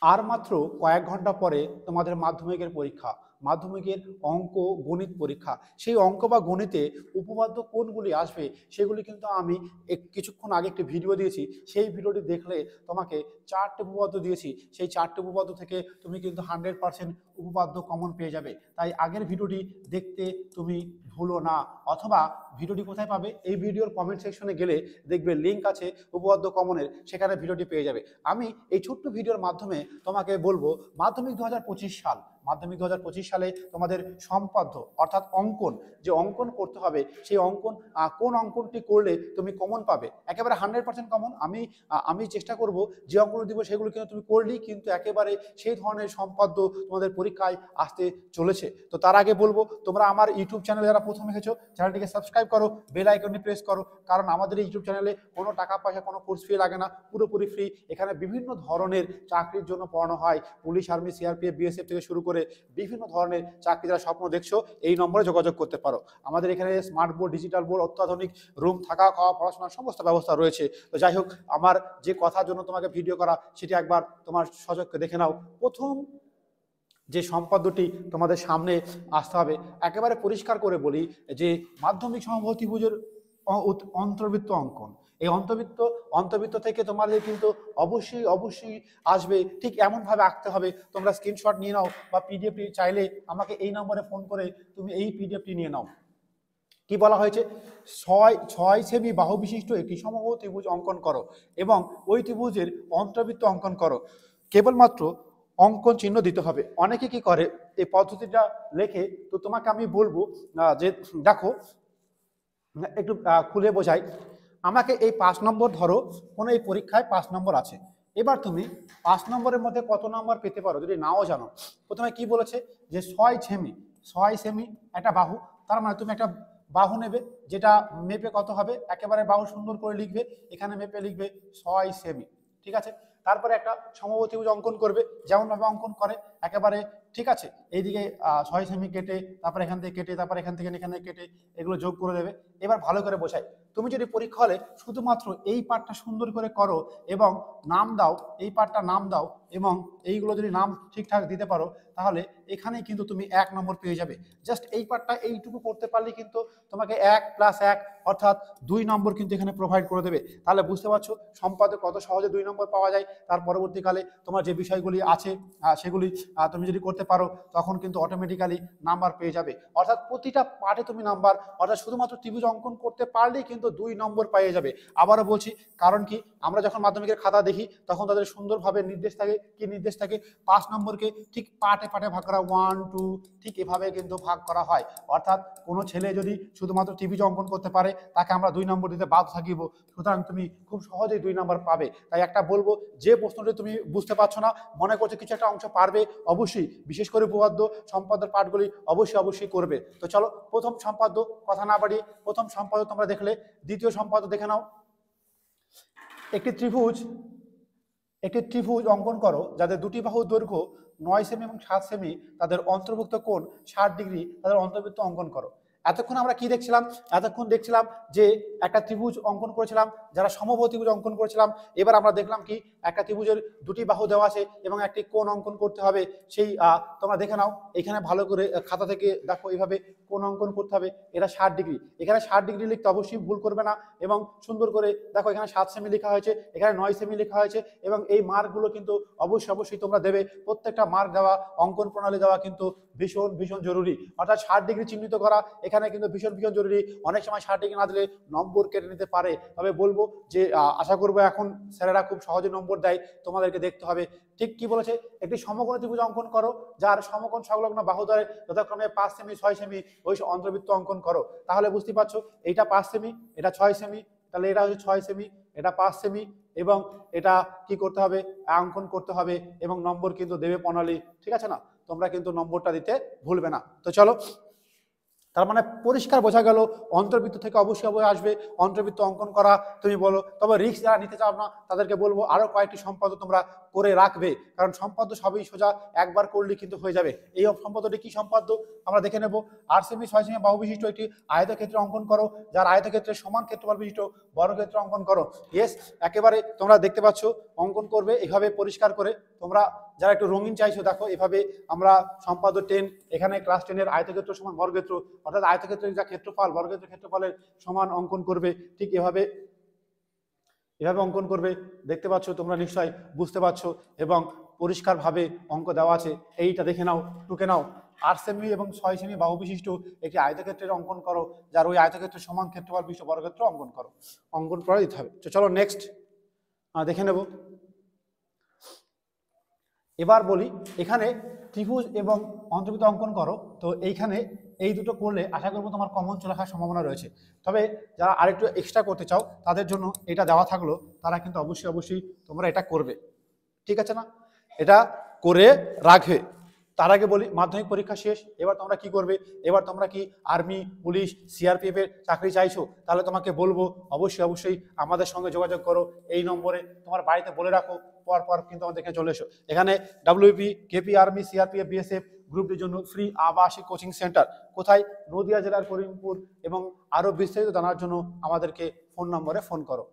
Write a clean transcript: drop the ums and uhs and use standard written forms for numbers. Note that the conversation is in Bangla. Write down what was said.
আর মাত্র কয়েক ঘন্টা পরে তোমাদের মাধ্যমিকের পরীক্ষা, মাধ্যমিকের অঙ্ক গণিত পরীক্ষা। সেই অঙ্ক বা গণিতে উপপাদ্য কোনগুলি আসবে সেগুলি কিন্তু আমি কিছুক্ষণ আগে একটি ভিডিও দিয়েছি। সেই ভিডিওটি দেখলে তোমাকে 4টে উপপাদ্য দিয়েছি, সেই 4টে উপপাদ্য থেকে তুমি কিন্তু 100% উপপাদ্য কমন পেয়ে যাবে। তাই আগের ভিডিওটি দেখতে তুমি ভুলো না। অথবা ভিডিওটি কোথায় পাবে? এই ভিডিওর কমেন্ট সেকশনে গেলে দেখবে লিঙ্ক আছে উপপাদ্য কমনের, সেখানে ভিডিওটি পেয়ে যাবে। আমি এই ছোট্ট ভিডিওর মাধ্যমে তোমাকে বলবো, মাধ্যমিক 2025 সাল, মাধ্যমিক 2025 সালে তোমাদের সম্পাদ্য অর্থাৎ অঙ্কন, যে অঙ্কন করতে হবে সেই অঙ্কন কোন অঙ্কনটি করলে তুমি কমন পাবে, একেবারে 100% কমন। আমি চেষ্টা করব যে অঙ্কগুলো দিব সেগুলো কিন্তু তুমি করলেই কিন্তু একেবারে সেই ধরনের সম্পাদ্য তোমাদের পরীক্ষায় আসতে চলেছে। তো তার আগে বলবো, তোমরা আমার ইউটিউব চ্যানেলে যারা প্রথম এসেছো চ্যানেলটিকে সাবস্ক্রাইব করো, বেল আইকনটি প্রেস করো, কারণ আমাদের এই ইউটিউব চ্যানেলে কোনো টাকা পয়সা, কোনো কোর্স ফি লাগে না, পুরোপুরি ফ্রি। এখানে বিভিন্ন ধরনের চাকরির জন্য পড়ানো হয়, পুলিশ, আর্মি, সিআরপিএফ, বিএসএফ থেকে শুরু করে বিভিন্ন ধরনের চাকরি যারা স্বপ্ন দেখছো এই নম্বরে যোগাযোগ করতে পারো। আমাদের এখানে স্মার্ট বোর্ড, ডিজিটাল বোর্ড, অত্যাধুনিক রুম, থাকা খাওয়া পড়াশোনার সমস্ত ব্যবস্থা রয়েছে। তো যাই হোক, আমার যে কথার জন্য তোমাকে ভিডিও করা সেটি একবার তোমার সচক্ষে দেখে নাও। প্রথম যে সম্পাদ্যটি তোমাদের সামনে আসতে হবে, একেবারে পরিষ্কার করে বলি যে মাধ্যমিক সমবাহুত্রিভুজের অন্তর্বৃত্ত অঙ্কন। এই অন্তর্বৃত্ত থেকে তোমাদের কিন্তু অবশ্যই আসবে, ঠিক এমনভাবে আঁকতে হবে। তোমরা স্ক্রিনশট নিয়ে নাও বা পিডিএফটি চাইলে আমাকে এই নম্বরে ফোন করে তুমি এই পিডিএফটি নিয়ে নাও। কি বলা হয়েছে? 6 সেমি বাহু বিশিষ্ট একটি সমবাহু ত্রিভুজ অঙ্কন করো এবং ওই ত্রিভুজের অন্তর্বৃত্ত অঙ্কন করো। কেবলমাত্র অঙ্কন চিহ্ন দিতে হবে। অনেকে কি করে, এই পদ্ধতিটা লেখে, তো তোমাকে আমি বলবো যে দেখো একটু খুলে বোঝাই। আমাকে এই 5 নম্বর ধরো, কোনো এই পরীক্ষায় 5 নম্বর আছে। এবার তুমি 5 নম্বরের মধ্যে কত নম্বর পেতে পারো যদি নাও জানো। প্রথমে কি বলেছে যে 6 সেমি একটা বাহু, তার মানে তুমি একটা বাহু নেবে, যেটা মেপে কত হবে, একেবারে বাহু সুন্দর করে লিখবে, এখানে মেপে লিখবে 6 সেমি, ঠিক আছে। তারপরে একটা সমবাহু ত্রিভুজ অঙ্কন করবে, যেমনভাবে অঙ্কন করে একেবারে, ঠিক আছে। এইদিকে 6 সেমি কেটে, তারপর এখান থেকে কেটে, তারপর এখান থেকে এখানে কেটে এগুলো যোগ করে দেবে। এবার ভালো করে বোঝাই, তুমি যদি পরীক্ষা হলে শুধুমাত্র এই পার্টটা সুন্দর করে করো এবং নাম দাও, এই পার্টটা নাম দাও এবং এইগুলো যদি নাম ঠিকঠাক দিতে পারো, তাহলে এখানেই কিন্তু তুমি 1 নম্বর পেয়ে যাবে। জাস্ট এই পার্টটা এইটুকু করতে পারলে কিন্তু তোমাকে 1 + 1 অর্থাৎ 2 নম্বর কিন্তু এখানে প্রোভাইড করে দেবে। তাহলে বুঝতে পারছো সম্পাদে কত সহজে 2 নম্বর পাওয়া যায়। তার পরবর্তীকালে তোমার যে বিষয়গুলি আছে সেগুলি তুমি যদি করতে পারো, তখন কিন্তু অটোমেটিক্যালি নাম্বার পেয়ে যাবে। অর্থাৎ প্রতিটা পার্টে তুমি নাম্বার, অর্থাৎ শুধুমাত্র ত্রিভুজ অঙ্কন করতে পারলেই কিন্তু 2 নম্বর পেয়ে যাবে। আবারও বলছি, কারণ কি, আমরা যখন মাধ্যমিকের খাতা দেখি তখন তাদের সুন্দরভাবে নির্দেশ থাকে, কি নির্দেশ থাকে, 5 নম্বরকে ঠিক পার্টে পার্টে ভাগ করা, 1 2 ঠিক এভাবে কিন্তু ভাগ করা হয়। অর্থাৎ কোনো ছেলে যদি শুধুমাত্র ত্রিভুজ অঙ্কন করতে পারে, তাকে আমরা 2 নম্বর দিতে বাধ্য থাকিব। সুতরাং তুমি খুব সহজেই 2 নম্বর পাবে। তাই একটা বলবো, যে প্রশ্নটি তুমি বুঝতে পারছো না, মনে করছো কিছু একটা অংশ পারবে, অবশ্যই বিশেষ করে উপপাদ্য সম্পাদ্যের পাঠগুলি অবশ্যই করবে। তো চলো, প্রথম সম্পাদ্য, কথা না বাড়িয়ে প্রথম সম্পাদ্য তোমরা দেখলে, দ্বিতীয় সম্পাদ্য দেখে নাও। একটি ত্রিভুজ অঙ্কন করো যাদের দুটি বাহুর দৈর্ঘ্য 9 সেমি এবং 7 সেমি, তাদের অন্তর্ভুক্ত কোণ 60 ডিগ্রি, তাদের অন্তর্বৃত্ত অঙ্কন করো। এতক্ষণ আমরা কি দেখছিলাম? এতক্ষণ দেখছিলাম যে একটা ত্রিভুজ অঙ্কন করেছিলাম, যারা সমবাহু ত্রিভুজ অঙ্কন করেছিলাম। এবার আমরা দেখলাম কি, একটা ত্রিভুজের দুটি বাহু দেওয়া আছে এবং একটি কোণ অঙ্কন করতে হবে। সেই তোমরা দেখে নাও, এখানে ভালো করে খাতা থেকে দেখো, এইভাবে কোণ অঙ্কন করতে হবে। এটা 60 ডিগ্রি, এখানে 60 ডিগ্রি লিখতে অবশ্যই ভুল করবে না এবং সুন্দর করে দেখো, এখানে 7 সেমি লেখা হয়েছে, এখানে 9 সেমি লেখা হয়েছে এবং এই মার্কগুলো কিন্তু অবশ্যই তোমরা দেবে। প্রত্যেকটা মার্ক দেওয়া, অঙ্কন প্রণালী দেওয়া কিন্তু ভীষণ জরুরি। অর্থাৎ 60 ডিগ্রি চিহ্নিত করা এখানে কিন্তু ভীষণ জরুরি। অনেক সময় 60 ডিগ্রি না দিলে নম্বর কেটে নিতে পারে। তবে বলবো যে আশা করবো এখন স্যারেরা খুব সহজে নম্বর দেয়, তোমাদেরকে দেখতে হবে। ঠিক কি বলেছে, একটি সমকোণ ত্রিভুজ অঙ্কন করো যার সমকোণ সংলগ্ন বাহুদ্বয় যথাক্রমে 5 সেমি 6 সেমি, ওই অন্তর্বৃত্ত অঙ্কন করো। তাহলে বুঝতে পারছো, এইটা 5 সেমি, এটা 6 সেমি, তাহলে এটা হচ্ছে 6 সেমি, এটা 5 সেমি এবং এটা কি করতে হবে, অঙ্কন করতে হবে এবং নম্বর কিন্তু দেবে প্রণালী, ঠিক আছে না? তোমরা কিন্তু নম্বরটা দিতে ভুলবে না। তো চলো, তার মানে পরিষ্কার বোঝা গেল, অন্তর্বৃত্ত থেকে অবশ্যই আসবে অন্তর্বৃত্ত অঙ্কন করা। তুমি বলো, তবে রিস্ক যারা নিতে চাও না তাদেরকে বলবো আরো কয়েকটি সম্পাদ্য তোমরা করে রাখবে, কারণ সম্পাদ্য সবই সোজা একবার করলে কিন্তু হয়ে যাবে। এই সম্পাদ্যটি কি সম্পাদ্য আমরা দেখে নেব। 8 সেমি 6 সেমি বাহু বিশিষ্ট একটি আয়তক্ষেত্র অঙ্কন করো, যার আয়তক্ষেত্রের সমান ক্ষেত্রফল বিশিষ্ট বর্গক্ষেত্র অঙ্কন করো। ইয়েস, একেবারে তোমরা দেখতে পাচ্ছ অঙ্কন করবে এভাবে পরিষ্কার করে। তোমরা যারা একটু রঙিন চাইছো দেখো এভাবে আমরা সম্পাদ্য 10 এখানে ক্লাস 10 এর আয়তক্ষেত্র সমান বর্গক্ষেত্র, অর্থাৎ আয়তক্ষেত্রের যা ক্ষেত্রফল বর্গক্ষেত্রের ক্ষেত্রফলের সমান অঙ্কন করবে। ঠিক এভাবে অঙ্কন করবে। দেখতে পাচ্ছ তোমরা, নিশ্চয়ই বুঝতে পারছো এবং পরিষ্কারভাবে অঙ্ক দেওয়া আছে। এইটা দেখে নাও, টুকে নাও। 8 সেমি এবং 6 সেমি বাহু বিশিষ্ট একটি আয়তক্ষেত্রের অঙ্কন করো, যার ওই আয়তক্ষেত্রের সমান ক্ষেত্রফল বিশিষ্ট বর্গক্ষেত্র অঙ্কন করো। অঙ্কন করে দিতে হবে। তো চলো নেক্সট দেখে নেব। এবার বলি, এখানে ত্রিভুজ এবং অন্তর্বৃত্ত অঙ্কন করো। তো এইখানে এই দুটো করলে আশা করবো তোমার কমন চলে আসার সম্ভাবনা রয়েছে। তবে যারা আরেকটু এক্সট্রা করতে চাও তাদের জন্য এটা দেওয়া থাকলো, তারা কিন্তু অবশ্যই তোমরা এটা করবে, ঠিক আছে না? এটা করে রাখবে। তার আগে বলি, মাধ্যমিক পরীক্ষা শেষ, এবার তোমরা কি করবে? এবার তোমরা কি আর্মি, পুলিশ, সিআরপিএফ এর চাকরি চাইছো? তাহলে তোমাকে বলবো অবশ্যই আমাদের সঙ্গে যোগাযোগ করো। এই নম্বরে তোমার বাড়িতে বলে রাখো, পর কিন্তু আমাদের এখানে চলে এসো। এখানে WP, KP, army, CRPF, BSF গ্রুপটির জন্য ফ্রি আবাসিক কোচিং সেন্টার। কোথায়? নদিয়া জেলার করিমপুর। এবং আরো বিস্তারিত জানার জন্য আমাদেরকে ফোন নম্বরে ফোন করো।